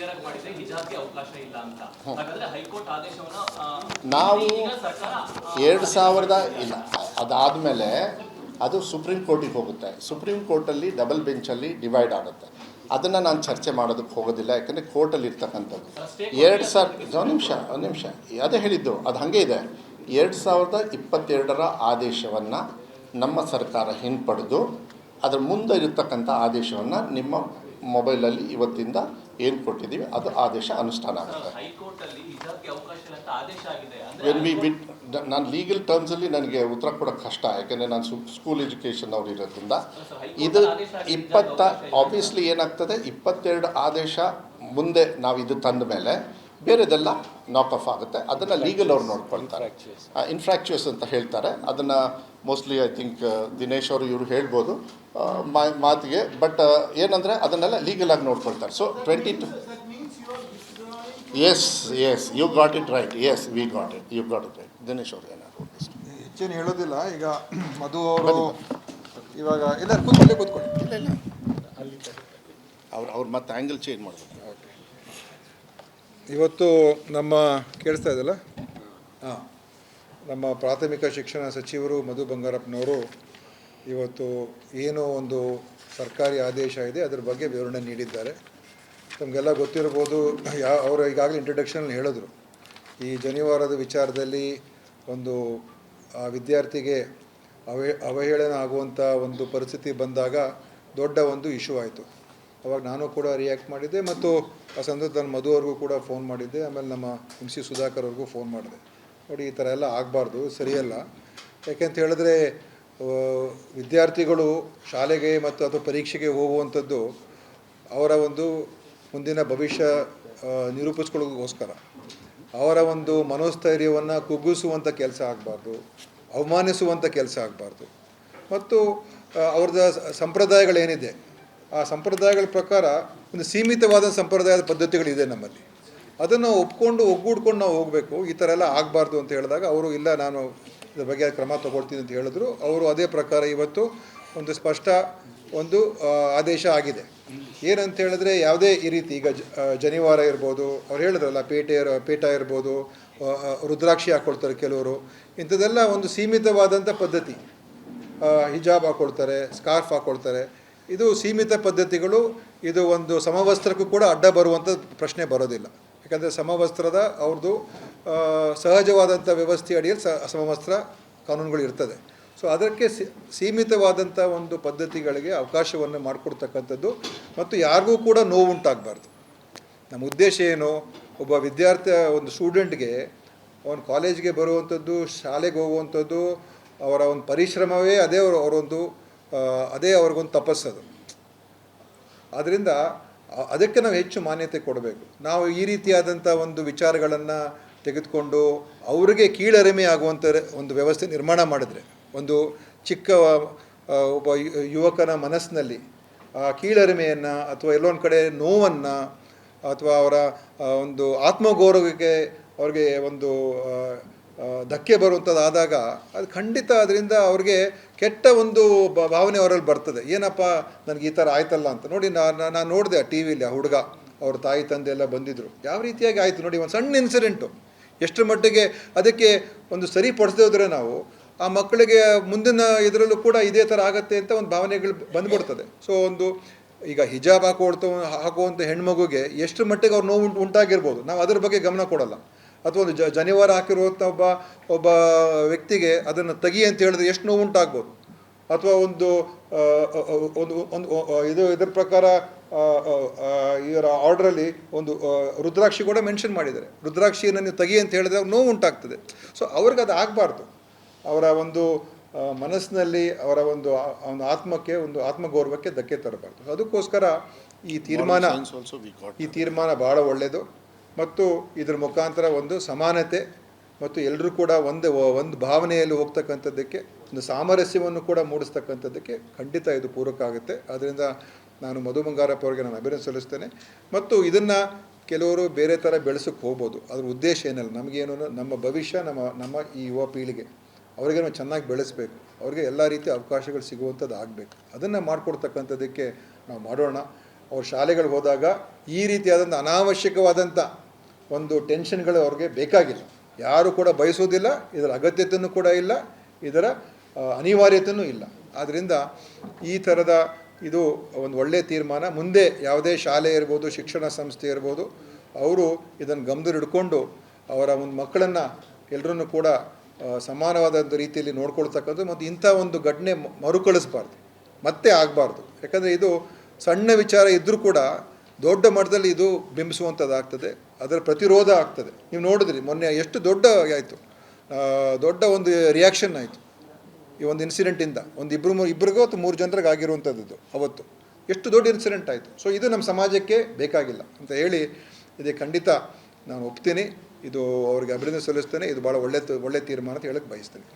Clear ಆಗಿ ಮಾಡಿದೆ ಹಿಜಾಬ್ಗೆ ಅವಕಾಶ ಇಲ್ಲ ಅಂತ. ಹಾಗಾದ್ರೆ ಹೈಕೋರ್ಟ್ ಆದೇಶವನ್ನು ನಾವು ಸರ್ಕಾರ 2000 ಇಲ್ಲ ಅದಾದಮೇಲೆ ಅದು ಸುಪ್ರೀಂ ಕೋರ್ಟಿಗೆ ಹೋಗುತ್ತೆ. ಸುಪ್ರೀಂ ಕೋರ್ಟಲ್ಲಿ ಡಬಲ್ ಬೆಂಚಲ್ಲಿ ಡಿವೈಡ್ ಆಗುತ್ತೆ. ಅದನ್ನು ನಾನು ಚರ್ಚೆ ಮಾಡೋದಕ್ಕೆ ಹೋಗೋದಿಲ್ಲ, ಯಾಕಂದರೆ ಕೋರ್ಟಲ್ಲಿ ಇರ್ತಕ್ಕಂಥದ್ದು 2000 ಒಂದು ನಿಮಿಷ ಅದೇ ಹೇಳಿದ್ದು, ಅದು ಹಾಗೆ ಇದೆ. 2022 ಆದೇಶವನ್ನು ನಮ್ಮ ಸರ್ಕಾರ ಹಿಂಪಡೆದು ಅದರ ಮುಂದೆ ಇರತಕ್ಕಂಥ ಆದೇಶವನ್ನು ನಿಮ್ಮ ಮೊಬೈಲಲ್ಲಿ ಇವತ್ತಿಂದ ಏನು ಕೊಟ್ಟಿದ್ದೀವಿ ಅದು ಆದೇಶ ಅನುಷ್ಠಾನ ಆಗುತ್ತೆ. ನಾನು ಲೀಗಲ್ ಟರ್ಮ್ಸಲ್ಲಿ ನನಗೆ ಉತ್ತರ ಕೊಡೋಕ್ಕೆ ಕಷ್ಟ, ಯಾಕೆಂದರೆ ನಾನು ಸ್ಕೂಲ್ ಎಜುಕೇಷನ್ ಅವ್ರು ಇರೋದ್ರಿಂದ. ಇದು ಆಬ್ವಿಯಸ್ಲಿ ಏನಾಗ್ತದೆ, 22 ಆದೇಶ ಮುಂದೆ ನಾವು ಇದು ತಂದ ಮೇಲೆ ಬೇರೆದೆಲ್ಲ ನಾಕ್ ಆಫ್ ಆಗುತ್ತೆ. ಅದನ್ನು ಲೀಗಲ್ ಅವ್ರು ನೋಡ್ಕೊಳ್ತಾರೆ. ಇನ್ಫ್ರಾಕ್ಚುಯಸ್ ಅಂತ ಹೇಳ್ತಾರೆ ಅದನ್ನು. ಮೋಸ್ಟ್ಲಿ ಐ ಥಿಂಕ್ ದಿನೇಶ್ ಅವರು ಇವರು ಹೇಳ್ಬೋದು ಮಾತಿಗೆ. ಬಟ್ ಏನಂದರೆ ಅದನ್ನೆಲ್ಲ ಲೀಗಲಾಗಿ ನೋಡ್ಕೊಳ್ತಾರೆ. So 22 yes you got it right. Yes we got it, you got it right. Dinesh ಅವರು ಏನಾದ್ರು ಹೆಚ್ಚೇನು ಹೇಳೋದಿಲ್ಲ. ಈಗ ಮಧು ಅವರು ಇವಾಗ ಎಲ್ಲರೂ ಕೂತ್ಕೊಳ್ಳಿ ಇಲ್ಲ ಅವ್ರು ಮತ್ತೆ ಆ್ಯಂಗಲ್ ಚೇಂಜ್ ಮಾಡಬೇಕು. ಇವತ್ತು ನಮ್ಮ ಕೇಳಿಸ್ತಾ ಇದೆಯಲ್ಲ, ನಮ್ಮ ಪ್ರಾಥಮಿಕ ಶಿಕ್ಷಣ ಸಚಿವರು ಮಧು ಬಂಗಾರಪ್ಪನವರು ಇವತ್ತು ಏನೋ ಒಂದು ಸರ್ಕಾರಿ ಆದೇಶ ಇದೆ ಅದರ ಬಗ್ಗೆ ವಿವರಣೆ ನೀಡಿದ್ದಾರೆ. ನಮಗೆಲ್ಲ ಗೊತ್ತಿರ್ಬೋದು, ಅವರು ಈಗಾಗಲೇ ಇಂಟ್ರಡಕ್ಷನಲ್ಲಿ ಹೇಳಿದ್ರು, ಈ ಜನಿವಾರದ ವಿಚಾರದಲ್ಲಿ ಒಂದು ವಿದ್ಯಾರ್ಥಿಗೆ ಅವಹೇಳನ ಆಗುವಂಥ ಒಂದು ಪರಿಸ್ಥಿತಿ ಬಂದಾಗ ದೊಡ್ಡ ಒಂದು ಇಶ್ಯೂ ಆಯಿತು. ಅವಾಗ ನಾನು ಕೂಡ ರಿಯಾಕ್ಟ್ ಮಾಡಿದ್ದೆ ಮತ್ತು ಆ ಸಂದರ್ಭದಲ್ಲಿ ಮಧು ಅವ್ರಿಗೂ ಕೂಡ ಫೋನ್ ಮಾಡಿದ್ದೆ. ಆಮೇಲೆ ನಮ್ಮ MC ಸುಧಾಕರ್ ಅವ್ರಿಗೂ ಫೋನ್ ಮಾಡಿದೆ. ನೋಡಿ, ಈ ಥರ ಎಲ್ಲ ಆಗಬಾರ್ದು, ಸರಿಯಲ್ಲ. ಯಾಕೆಂತ ಹೇಳಿದ್ರೆ ವಿದ್ಯಾರ್ಥಿಗಳು ಶಾಲೆಗೆ ಮತ್ತು ಅಥವಾ ಪರೀಕ್ಷೆಗೆ ಹೋಗುವಂಥದ್ದು ಅವರ ಒಂದು ಮುಂದಿನ ಭವಿಷ್ಯ ನಿರೂಪಿಸ್ಕೊಳ್ಳೋಕ್ಕೋಸ್ಕರ. ಅವರ ಒಂದು ಮನೋಸ್ಥೈರ್ಯವನ್ನು ಕುಗ್ಗಿಸುವಂಥ ಕೆಲಸ ಆಗಬಾರ್ದು, ಅವಮಾನಿಸುವಂಥ ಕೆಲಸ ಆಗಬಾರ್ದು. ಮತ್ತು ಅವ್ರದ್ದು ಸಂಪ್ರದಾಯಗಳೇನಿದೆ ಆ ಸಂಪ್ರದಾಯಗಳ ಪ್ರಕಾರ ಒಂದು ಸೀಮಿತವಾದ ಸಂಪ್ರದಾಯದ ಪದ್ಧತಿಗಳಿದೆ ನಮ್ಮಲ್ಲಿ. ಅದನ್ನು ಒಪ್ಕೊಂಡು ಒಗ್ಗೂಡ್ಕೊಂಡು ನಾವು ಹೋಗಬೇಕು. ಈ ಥರ ಎಲ್ಲ ಆಗಬಾರ್ದು ಅಂತ ಹೇಳಿದಾಗ ಅವರು ಇಲ್ಲ, ನಾನು ಇದ್ರ ಬಗ್ಗೆ ಕ್ರಮ ತೊಗೊಳ್ತೀನಿ ಅಂತ ಹೇಳಿದ್ರು. ಅವರು ಅದೇ ಪ್ರಕಾರ ಇವತ್ತು ಒಂದು ಸ್ಪಷ್ಟ ಒಂದು ಆದೇಶ ಆಗಿದೆ. ಏನಂತ ಹೇಳಿದ್ರೆ, ಯಾವುದೇ ಈ ರೀತಿ ಈಗ ಜನಿವಾರ ಇರ್ಬೋದು, ಅವ್ರು ಹೇಳಿದ್ರಲ್ಲ ಪೇಟ ಇರ್ಬೋದು, ರುದ್ರಾಕ್ಷಿ ಹಾಕ್ಕೊಳ್ತಾರೆ ಕೆಲವರು, ಇಂಥದ್ದೆಲ್ಲ ಒಂದು ಸೀಮಿತವಾದಂಥ ಪದ್ಧತಿ. ಹಿಜಾಬ್ ಹಾಕ್ಕೊಳ್ತಾರೆ, ಸ್ಕಾರ್ಫ್ ಹಾಕ್ಕೊಳ್ತಾರೆ. ಇದು ಸೀಮಿತ ಪದ್ಧತಿಗಳು. ಇದು ಒಂದು ಸಮವಸ್ತ್ರಕ್ಕೂ ಕೂಡ ಅಡ್ಡ ಬರುವಂಥ ಪ್ರಶ್ನೆ ಬರೋದಿಲ್ಲ. ಯಾಕಂದರೆ ಸಮವಸ್ತ್ರದ ಅವ್ರದ್ದು ಸಹಜವಾದಂಥ ವ್ಯವಸ್ಥೆ ಅಡಿಯಲ್ಲಿ ಸಮವಸ್ತ್ರ ಕಾನೂನುಗಳು ಇರ್ತದೆ. ಸೊ ಅದಕ್ಕೆ ಸೀಮಿತವಾದಂಥ ಒಂದು ಪದ್ಧತಿಗಳಿಗೆ ಅವಕಾಶವನ್ನು ಮಾಡಿಕೊಡ್ತಕ್ಕಂಥದ್ದು ಮತ್ತು ಯಾರಿಗೂ ಕೂಡ ನೋವುಂಟಾಗಬಾರ್ದು. ನಮ್ಮ ಉದ್ದೇಶ ಏನು, ಒಬ್ಬ ವಿದ್ಯಾರ್ಥಿ ಒಂದು ಸ್ಟೂಡೆಂಟ್ಗೆ ಅವನು ಕಾಲೇಜ್ಗೆ ಬರುವಂಥದ್ದು, ಶಾಲೆಗೆ ಹೋಗುವಂಥದ್ದು, ಅವರ ಒಂದು ಪರಿಶ್ರಮವೇ ಅದೇ ಅದೇ ಅವ್ರಿಗೊಂದು ತಪಸ್ಸದು. ಆದ್ದರಿಂದ ಅದಕ್ಕೆ ನಾವು ಹೆಚ್ಚು ಮಾನ್ಯತೆ ಕೊಡಬೇಕು. ನಾವು ಈ ರೀತಿಯಾದಂಥ ಒಂದು ವಿಚಾರಗಳನ್ನು ತೆಗೆದುಕೊಂಡು ಅವರಿಗೆ ಕೀಳರಿಮೆ ಆಗುವಂಥ ಒಂದು ವ್ಯವಸ್ಥೆ ನಿರ್ಮಾಣ ಮಾಡಿದ್ರೆ, ಒಂದು ಚಿಕ್ಕ ಒಬ್ಬ ಯುವಕನ ಮನಸ್ಸಿನಲ್ಲಿ ಆ ಕೀಳರಿಮೆಯನ್ನು ಅಥವಾ ಎಲ್ಲೊಂದು ಕಡೆ ನೋವನ್ನು ಅಥವಾ ಅವರ ಒಂದು ಆತ್ಮಗೌರವಕ್ಕೆ ಅವ್ರಿಗೆ ಒಂದು ಧಕ್ಕೆ ಬರುವಂಥದ್ದಾದಾಗ ಅದು ಖಂಡಿತ ಅದರಿಂದ ಅವ್ರಿಗೆ ಕೆಟ್ಟ ಒಂದು ಭಾವನೆ ಅವರಲ್ಲಿ ಬರ್ತದೆ. ಏನಪ್ಪ ನನಗೆ ಈ ಥರ ಆಯ್ತಲ್ಲ ಅಂತ. ನೋಡಿ, ನಾನು ನೋಡಿದೆ ಟಿ ವಿಲಿ ಆ ಹುಡುಗ, ಅವ್ರ ತಾಯಿ ತಂದೆ ಎಲ್ಲ ಬಂದಿದ್ದರು, ಯಾವ ರೀತಿಯಾಗಿ ಆಯಿತು ನೋಡಿ. ಒಂದು ಸಣ್ಣ ಇನ್ಸಿಡೆಂಟು ಎಷ್ಟರ ಮಟ್ಟಿಗೆ ಅದಕ್ಕೆ ಒಂದು ಸರಿಪಡಿಸದೇ ಹೋದರೆ ನಾವು ಆ ಮಕ್ಕಳಿಗೆ ಮುಂದಿನ ಇದರಲ್ಲೂ ಕೂಡ ಇದೇ ಥರ ಆಗುತ್ತೆ ಅಂತ ಒಂದು ಭಾವನೆಗಳು ಬಂದುಬಿಡ್ತದೆ. ಸೊ ಒಂದು ಈಗ ಹಿಜಾಬ್ ಹಾಕುವಂಥ ಹೆಣ್ಮಗುಗೆ ಎಷ್ಟು ಮಟ್ಟಿಗೆ ಅವ್ರು ನೋವು ಉಂಟಾಗಿರ್ಬೋದು, ನಾವು ಅದ್ರ ಬಗ್ಗೆ ಗಮನ ಕೊಡೋಲ್ಲ. ಅಥವಾ ಒಂದು ಜನಿವಾರ ಹಾಕಿರುವಂಥ ಒಬ್ಬ ವ್ಯಕ್ತಿಗೆ ಅದನ್ನು ತೆಗಿ ಅಂತ ಹೇಳಿದ್ರೆ ಎಷ್ಟು ನೋವು ಉಂಟಾಗ್ಬೋದು. ಅಥವಾ ಒಂದು ಇದರ ಪ್ರಕಾರ ಇವರ ಆರ್ಡ್ರಲ್ಲಿ ಒಂದು ರುದ್ರಾಕ್ಷಿ ಕೂಡ ಮೆನ್ಷನ್ ಮಾಡಿದ್ದಾರೆ. ರುದ್ರಾಕ್ಷಿಯನ್ನು ನೀವು ತೆಗಿ ಅಂತ ಹೇಳಿದ್ರೆ ನೋವು ಉಂಟಾಗ್ತದೆ. ಸೊ ಅವ್ರಿಗೆ ಅದು ಆಗಬಾರ್ದು. ಅವರ ಒಂದು ಮನಸ್ಸಿನಲ್ಲಿ ಅವರ ಒಂದು ಆತ್ಮಕ್ಕೆ, ಒಂದು ಆತ್ಮಗೌರವಕ್ಕೆ ಧಕ್ಕೆ ತರಬಾರ್ದು. ಅದಕ್ಕೋಸ್ಕರ ಈ ತೀರ್ಮಾನ ಭಾಳ ಒಳ್ಳೆಯದು. ಮತ್ತು ಇದ್ರ ಮುಖಾಂತರ ಒಂದು ಸಮಾನತೆ ಮತ್ತು ಎಲ್ಲರೂ ಕೂಡ ಒಂದು ಭಾವನೆಯಲ್ಲಿ ಹೋಗ್ತಕ್ಕಂಥದ್ದಕ್ಕೆ, ಒಂದು ಸಾಮರಸ್ಯವನ್ನು ಕೂಡ ಮೂಡಿಸ್ತಕ್ಕಂಥದ್ದಕ್ಕೆ ಖಂಡಿತ ಇದು ಪೂರಕ ಆಗುತ್ತೆ. ಆದ್ದರಿಂದ ನಾನು ಮಧು ಬಂಗಾರಪ್ಪ ಅವರಿಗೆ ನಾನು ಅಭಿನಂದನೆ ಸಲ್ಲಿಸ್ತೇನೆ. ಮತ್ತು ಇದನ್ನು ಕೆಲವರು ಬೇರೆ ಥರ ಬೆಳೆಸೋಕ್ಕೆ ಹೋಗ್ಬೋದು. ಅದ್ರ ಉದ್ದೇಶ ಏನಲ್ಲ. ನಮಗೇನು, ನಮ್ಮ ಭವಿಷ್ಯ, ನಮ್ಮ ಈ ಯುವ ಪೀಳಿಗೆ ಅವರಿಗೆ ನಾವು ಚೆನ್ನಾಗಿ ಬೆಳೆಸಬೇಕು. ಅವ್ರಿಗೆ ಎಲ್ಲ ರೀತಿಯ ಅವಕಾಶಗಳು ಸಿಗುವಂಥದ್ದು ಆಗಬೇಕು. ಅದನ್ನು ಮಾಡಿಕೊಡ್ತಕ್ಕಂಥದ್ದಕ್ಕೆ ನಾವು ಮಾಡೋಣ. ಅವ್ರ ಶಾಲೆಗಳಿಗೆ ಹೋದಾಗ ಈ ರೀತಿಯಾದಂಥ ಅನಾವಶ್ಯಕವಾದಂಥ ಒಂದು ಟೆನ್ಷನ್ಗಳು ಅವ್ರಿಗೆ ಬೇಕಾಗಿಲ್ಲ. ಯಾರು ಕೂಡ ಬಯಸೋದಿಲ್ಲ, ಇದರ ಅಗತ್ಯತೆಯೂ ಕೂಡ ಇಲ್ಲ, ಇದರ ಅನಿವಾರ್ಯತೆಯೂ ಇಲ್ಲ. ಆದ್ದರಿಂದ ಈ ಥರದ ಇದು ಒಂದು ಒಳ್ಳೆಯ ತೀರ್ಮಾನ. ಮುಂದೆ ಯಾವುದೇ ಶಾಲೆ ಇರ್ಬೋದು, ಶಿಕ್ಷಣ ಸಂಸ್ಥೆ ಇರ್ಬೋದು, ಅವರು ಇದನ್ನು ಗಮನದಲ್ಲಿ ಹಿಡ್ಕೊಂಡು ಅವರ ಒಂದು ಮಕ್ಕಳನ್ನು ಎಲ್ಲರನ್ನೂ ಕೂಡ ಸಮಾನವಾದಂಥ ರೀತಿಯಲ್ಲಿ ನೋಡ್ಕೊಳ್ತಕ್ಕಂಥದ್ದು ಮತ್ತು ಇಂಥ ಒಂದು ಘಟನೆ ಮರುಕಳಿಸ್ಬಾರ್ದು, ಮತ್ತೆ ಆಗಬಾರ್ದು. ಯಾಕಂದರೆ ಇದು ಸಣ್ಣ ವಿಚಾರ ಇದ್ದರೂ ಕೂಡ ದೊಡ್ಡ ಮಟ್ಟದಲ್ಲಿ ಇದು ಬಿಂಬಿಸುವಂಥದ್ದಾಗ್ತದೆ, ಅದರ ಪ್ರತಿರೋಧ ಆಗ್ತದೆ. ನೀವು ನೋಡಿದ್ರಿ ಮೊನ್ನೆ ಎಷ್ಟು ದೊಡ್ಡ ಆಯಿತು, ದೊಡ್ಡ ಒಂದು ರಿಯಾಕ್ಷನ್ ಆಯಿತು ಈ ಒಂದು ಇನ್ಸಿಡೆಂಟಿಂದ. ಒಂದು ಇಬ್ಬರಿಗೂ ಅಥವಾ 3 ಜನರಿಗೆ ಆಗಿರುವಂಥದ್ದು ಅವತ್ತು ಎಷ್ಟು ದೊಡ್ಡ ಇನ್ಸಿಡೆಂಟ್ ಆಯಿತು. ಸೊ ಇದು ನಮ್ಮ ಸಮಾಜಕ್ಕೆ ಬೇಕಾಗಿಲ್ಲ ಅಂತ ಹೇಳಿ ಇದಕ್ಕೆ ಖಂಡಿತ ನಾನು ಒಪ್ತೀನಿ. ಇದು ಅವ್ರಿಗೆ ಅಭಿನಂದನೆ ಸಲ್ಲಿಸ್ತೇನೆ. ಇದು ಭಾಳ ಒಳ್ಳೆ ತೀರ್ಮಾನ ಅಂತ ಹೇಳಕ್ಕೆ ಬಯಸ್ತೇನೆ.